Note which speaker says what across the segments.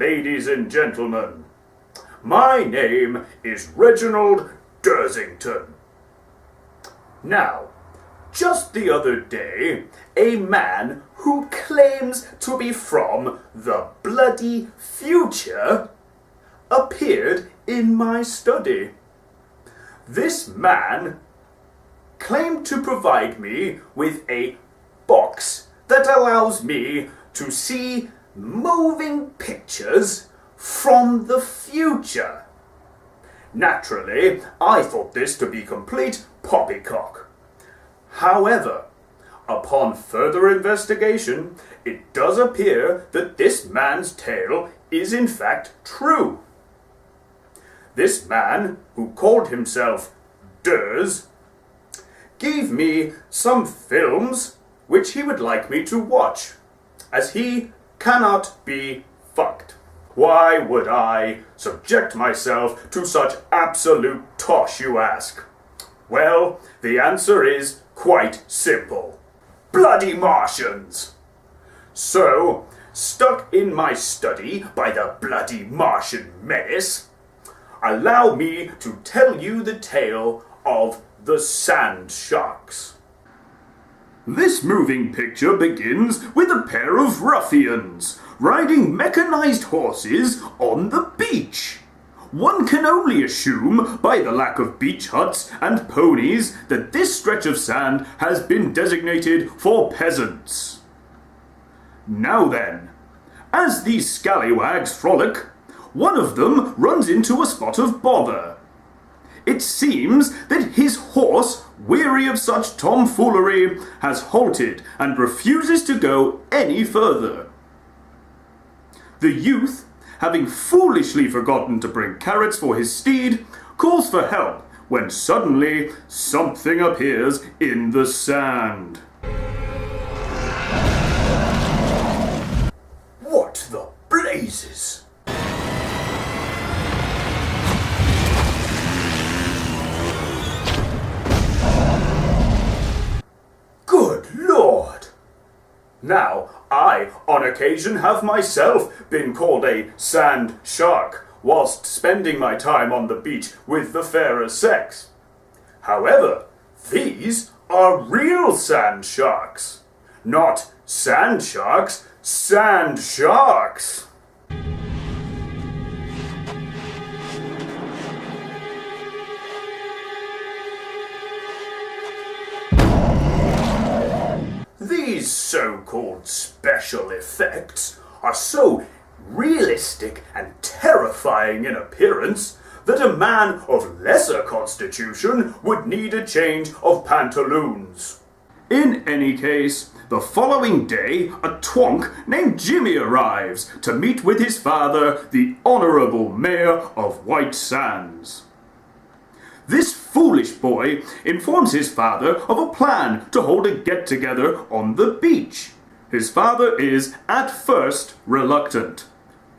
Speaker 1: ladies and gentlemen. My name is Reginald Dursington. Now, just the other day, a man who claims to be from the bloody future appeared in my study. This man claimed to provide me with a box that allows me to see moving pictures from the future. Naturally, I thought this to be complete poppycock. However, upon further investigation, it does appear that this man's tale is in fact true. This man, who called himself Durs, gave me some films which he would like me to watch, as he cannot be fucked. Why would I subject myself to such absolute tosh, you ask? Well, the answer is quite simple. Bloody Martians! So, stuck in my study by the bloody Martian menace, allow me to tell you the tale of the Sand Sharks. This moving picture begins with a pair of ruffians riding mechanized horses on the beach. One can only assume, by the lack of beach huts and ponies, that this stretch of sand has been designated for peasants. Now then, as these scallywags frolic, one of them runs into a spot of bother. It seems that his horse, weary of such tomfoolery, has halted and refuses to go any further. The youth, having foolishly forgotten to bring carrots for his steed, calls for help when suddenly something appears in the sand. What the blazes? Good Lord! Now, I, on occasion, have myself been called a sand shark whilst spending my time on the beach with the fairer sex. However, these are real sand sharks. Not sand sharks, sand sharks! These so-called special effects are so realistic and terrifying in appearance that a man of lesser constitution would need a change of pantaloons. In any case, the following day, a twonk named Jimmy arrives to meet with his father, the Honourable Mayor of White Sands. This foolish boy informs his father of a plan to hold a get-together on the beach. His father is, at first, reluctant.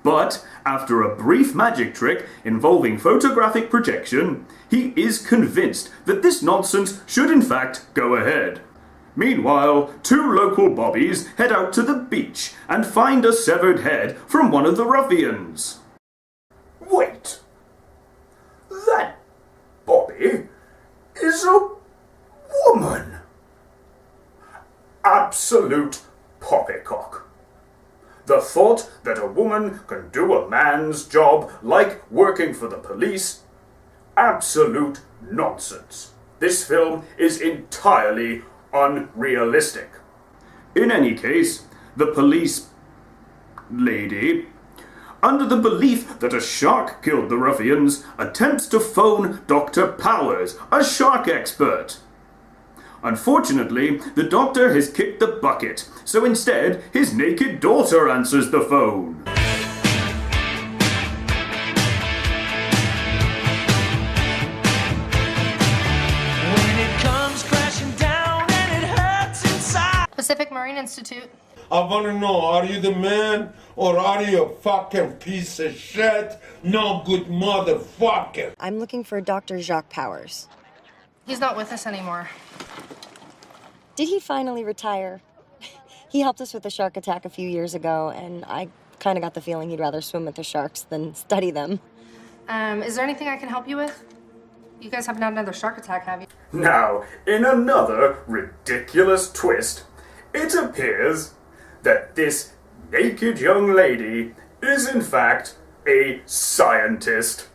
Speaker 1: But, after a brief magic trick involving photographic projection, he is convinced that this nonsense should in fact go ahead. Meanwhile, two local bobbies head out to the beach and find a severed head from one of the ruffians. Wait! That Bobby is a woman! Absolute poppycock. The thought that a woman can do a man's job like working for the police? Absolute nonsense. This film is entirely unrealistic. In any case, the police lady, under the belief that a shark killed the ruffians, attempts to phone Dr. Powers, a shark expert. Unfortunately, the doctor has kicked the bucket, so instead, his naked daughter answers the phone.
Speaker 2: When it comes crashing down and it hurts inside.
Speaker 3: Pacific Marine Institute.
Speaker 4: I want to know, are you the man or are you a fucking piece of shit? No good motherfucker.
Speaker 5: I'm looking for Dr. Jacques Powers.
Speaker 3: He's not with us anymore.
Speaker 5: Did he finally retire? He helped us with the shark attack a few years ago, and I Kinda got the feeling he'd rather swim with the sharks than study them.
Speaker 3: Is there anything I can help you with? You guys haven't had another shark attack, have you?
Speaker 1: Now, in another ridiculous twist, it appears that this naked young lady is in fact a scientist.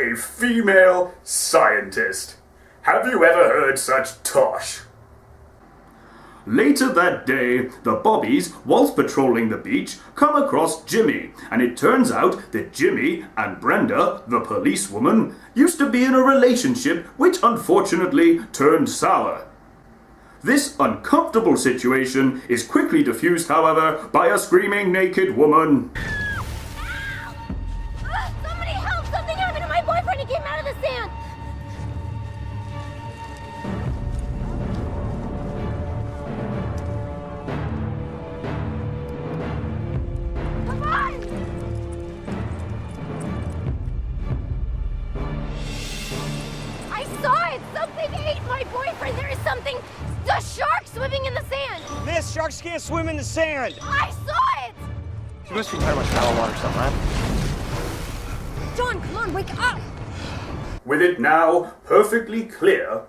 Speaker 1: A female scientist. Have you ever heard such tosh? Later that day, the Bobbies, whilst patrolling the beach, come across Jimmy, and it turns out that Jimmy and Brenda, the policewoman, used to be in a relationship which unfortunately turned sour. This uncomfortable situation is quickly diffused, however, by a screaming naked woman.
Speaker 6: Somebody help! Something happened to my boyfriend! He came out of the sand! Come on! I saw it! Something ate my boyfriend! There is something... a shark swimming in the sand!
Speaker 7: Miss, sharks can't swim in the sand!
Speaker 6: I saw it!
Speaker 7: You must be talking about shallow water or something, right?
Speaker 6: John, come on, wake up!
Speaker 1: With it now perfectly clear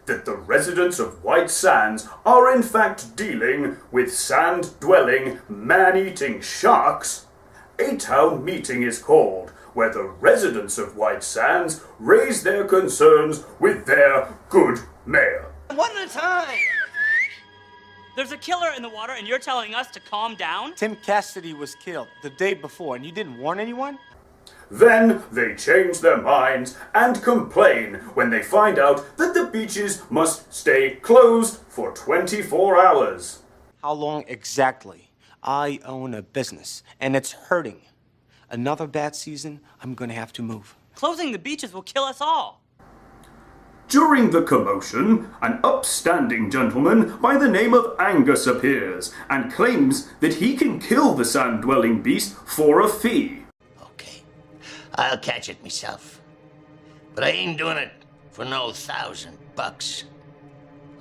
Speaker 1: that the residents of White Sands are in fact dealing with sand-dwelling, man-eating sharks, a town meeting is called where the residents of White Sands raise their concerns with their good mayor.
Speaker 7: One at a time!
Speaker 8: There's a killer in the water and you're telling us to calm down?
Speaker 7: Tim Cassidy was killed the day before and you didn't warn anyone?
Speaker 1: Then they change their minds and complain when they find out that the beaches must stay closed for 24 hours.
Speaker 7: How long exactly? I own a business and it's hurting. Another bad season, I'm gonna have to move.
Speaker 8: Closing the beaches will kill us all.
Speaker 1: During the commotion, an upstanding gentleman by the name of Angus appears and claims that he can kill the sand-dwelling beast for a fee.
Speaker 9: Okay, I'll catch it myself. But I ain't doing it for no $1,000.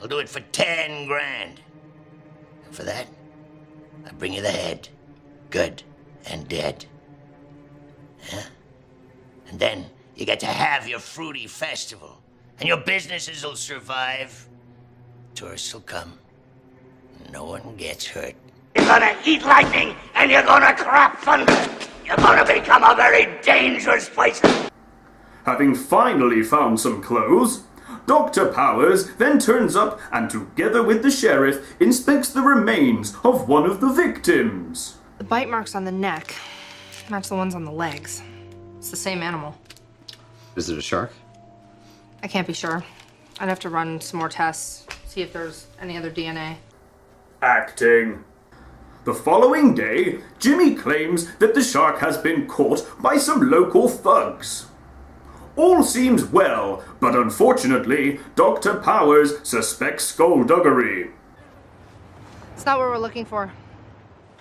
Speaker 9: I'll do it for 10 grand. And for that, I bring you the head, good and dead. Yeah? And then you get to have your fruity festival. And your businesses will survive. Tourists will come. No one gets hurt. You're gonna eat lightning and you're gonna crap thunder. You're gonna become a very dangerous place.
Speaker 1: Having finally found some clothes, Dr. Powers then turns up and together with the sheriff inspects the remains of one of the victims.
Speaker 3: The bite marks on the neck match the ones on the legs. It's the same animal.
Speaker 10: Is it a shark?
Speaker 3: I can't be sure. I'd have to run some more tests, see if there's any other DNA.
Speaker 1: Acting. The following day, Jimmy claims that the shark has been caught by some local thugs. All seems well, but unfortunately, Dr. Powers suspects skullduggery.
Speaker 3: It's not what we're looking for.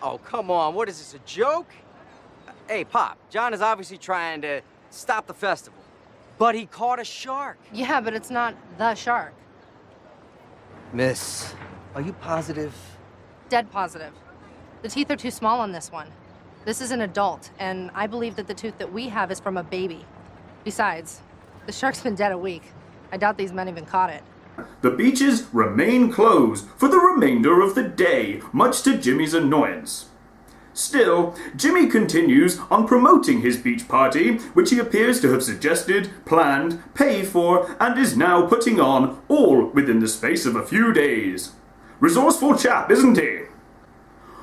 Speaker 11: Oh, come on. What is this, a joke? Hey, Pop, John is obviously trying to stop the festival. But he caught a shark.
Speaker 3: Yeah, but it's not the shark.
Speaker 11: Miss, are you positive?
Speaker 3: Dead positive. The teeth are too small on this one. This is an adult, and I believe that the tooth that we have is from a baby. Besides, the shark's been dead a week. I doubt these men even caught it.
Speaker 1: The beaches remain closed for the remainder of the day, much to Jimmy's annoyance. Still, Jimmy continues on promoting his beach party, which he appears to have suggested, planned, paid for, and is now putting on, all within the space of a few days. Resourceful chap, isn't he?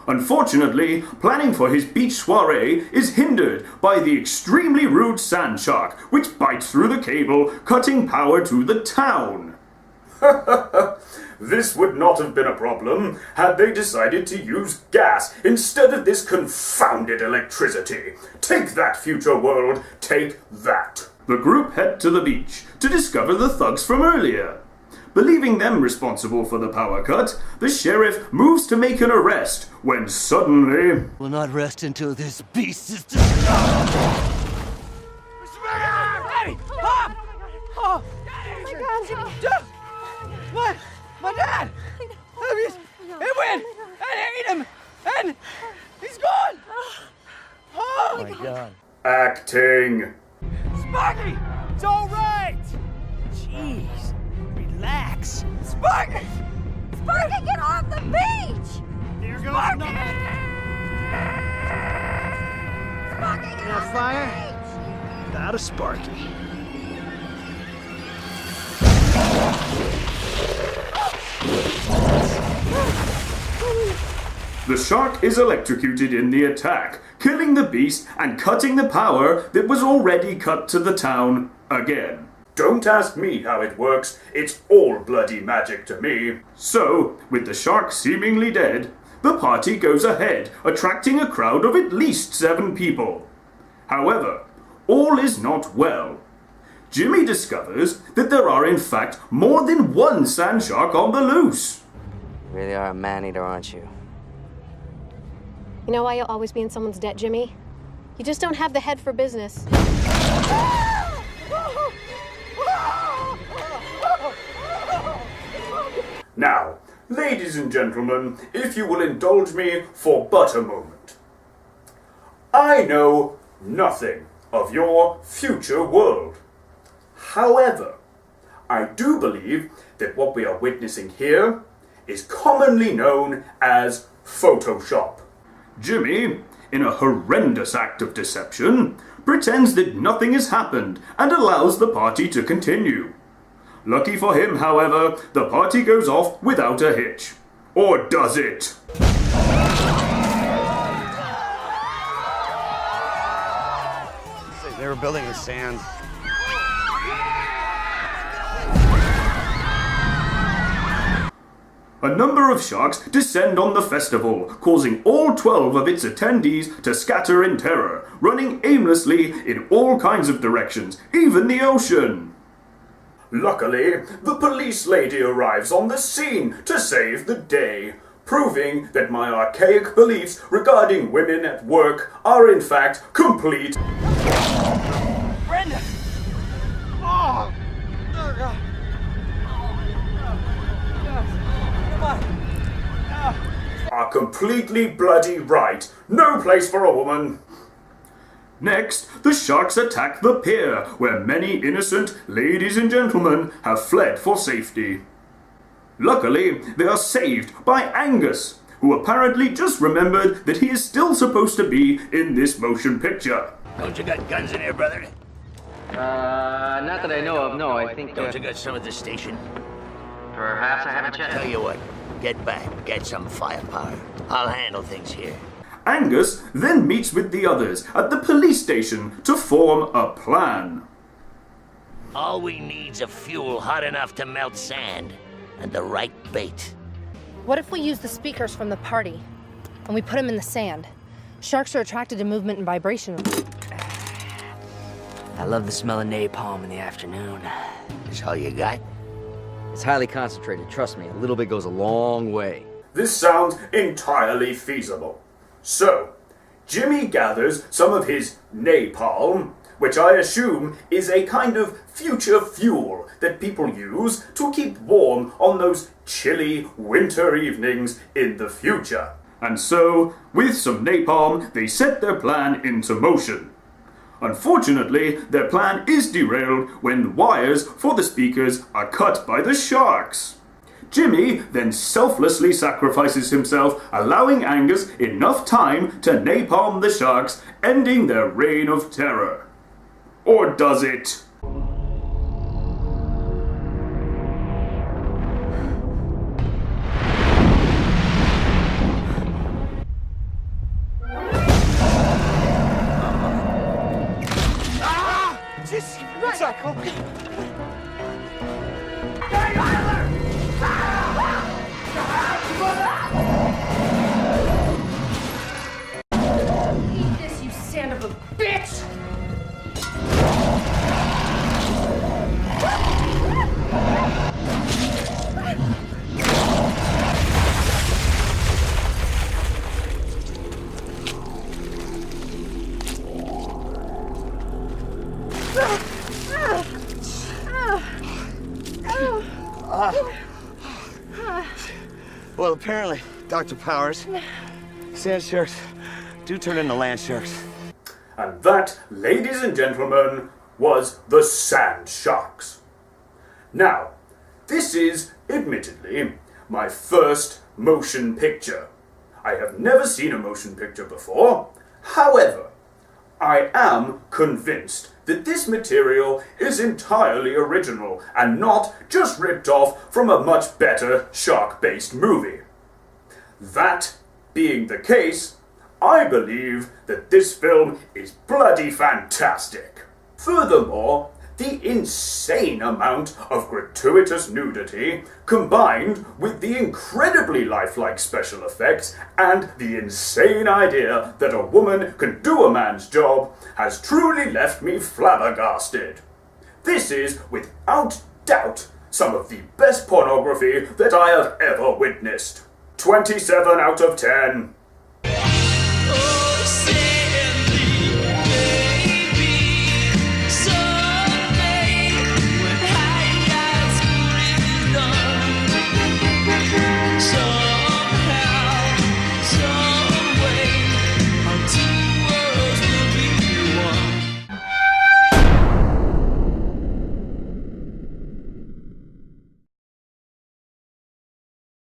Speaker 1: Unfortunately, planning for his beach soiree is hindered by the extremely rude sand shark, which bites through the cable, cutting power to the town. This would not have been a problem had they decided to use gas instead of this confounded electricity. Take that, future world, take that. The group head to the beach to discover the thugs from earlier. Believing them responsible for the power cut, the sheriff moves to make an arrest when suddenly...
Speaker 2: We'll not rest until this beast is destroyed.
Speaker 11: Hey, Pop! Oh, my God. My dad! He went and ate him! And he's gone!
Speaker 12: done.
Speaker 1: Acting.
Speaker 12: Sparky! It's all right! Jeez, relax. Sparky!
Speaker 6: Sparky, get off the beach!
Speaker 12: There goes
Speaker 6: Sparky!
Speaker 12: nothing.
Speaker 6: Sparky, get
Speaker 12: Now
Speaker 6: off
Speaker 12: fire
Speaker 6: the beach!
Speaker 12: without a Sparky.
Speaker 1: The shark is electrocuted in the attack, killing the beast and cutting the power that was already cut to the town again. Don't ask me how it works, it's all bloody magic to me. So, with the shark seemingly dead, the party goes ahead, attracting a crowd of at least 7 people. However, all is not well. Jimmy discovers that there are in fact more than one sand shark on the loose.
Speaker 11: You really are a man-eater, aren't you?
Speaker 13: You know why you'll always be in someone's debt, Jimmy? You just don't have the head for business.
Speaker 1: Now, ladies and gentlemen, if you will indulge me for but a moment. I know nothing of your future world. However, I do believe that what we are witnessing here is commonly known as Photoshop. Jimmy, in a horrendous act of deception, pretends that nothing has happened and allows the party to continue. Lucky for him, however, the party goes off without a hitch. Or does it?
Speaker 14: They were building in sand.
Speaker 1: A number of sharks descend on the festival, causing all 12 of its attendees to scatter in terror, running aimlessly in all kinds of directions, even the ocean. Luckily, the police lady arrives on the scene to save the day, proving that my archaic beliefs regarding women at work are in fact complete.
Speaker 12: Brenda! Oh! Oh, God.
Speaker 1: Are completely bloody right. No place for a woman. Next, the sharks attack the pier, where many innocent ladies and gentlemen have fled for safety. Luckily, they are saved by Angus, who apparently just remembered that he is still supposed to be in this motion picture.
Speaker 9: Don't you got guns in here, brother?
Speaker 11: Not that I know of, no. I think...
Speaker 9: Don't you got some at the station?
Speaker 11: Perhaps I haven't checked.
Speaker 9: Tell you what, get back, get some firepower. I'll handle things here.
Speaker 1: Angus then meets with the others at the police station to form a plan.
Speaker 9: All we need's a fuel hot enough to melt sand, and the right bait.
Speaker 3: What if we use the speakers from the party and we put them in the sand? Sharks are attracted to movement and vibration.
Speaker 11: I love the smell of napalm in the afternoon.
Speaker 9: Is all you got?
Speaker 11: It's highly concentrated, trust me. A little bit goes a long way.
Speaker 1: This sounds entirely feasible. So, Jimmy gathers some of his napalm, which I assume is a kind of future fuel that people use to keep warm on those chilly winter evenings in the future. And so, with some napalm, they set their plan into motion. Unfortunately, their plan is derailed when wires for the speakers are cut by the sharks. Jimmy then selflessly sacrifices himself, allowing Angus enough time to napalm the sharks, ending their reign of terror. Or does it?
Speaker 3: Eat this, you son of a bitch!
Speaker 14: Well, apparently, Dr. Powers, sand sharks do turn into land sharks.
Speaker 1: And that, ladies and gentlemen, was The Sand Sharks. Now, this is, admittedly, my first motion picture. I have never seen a motion picture before. However, I am convinced that this material is entirely original and not just ripped off from a much better shark-based movie. That being the case, I believe that this film is bloody fantastic. Furthermore, the insane amount of gratuitous nudity, combined with the incredibly lifelike special effects and the insane idea that a woman can do a man's job, has truly left me flabbergasted. This is, without doubt, some of the best pornography that I have ever witnessed. 27 out of 10.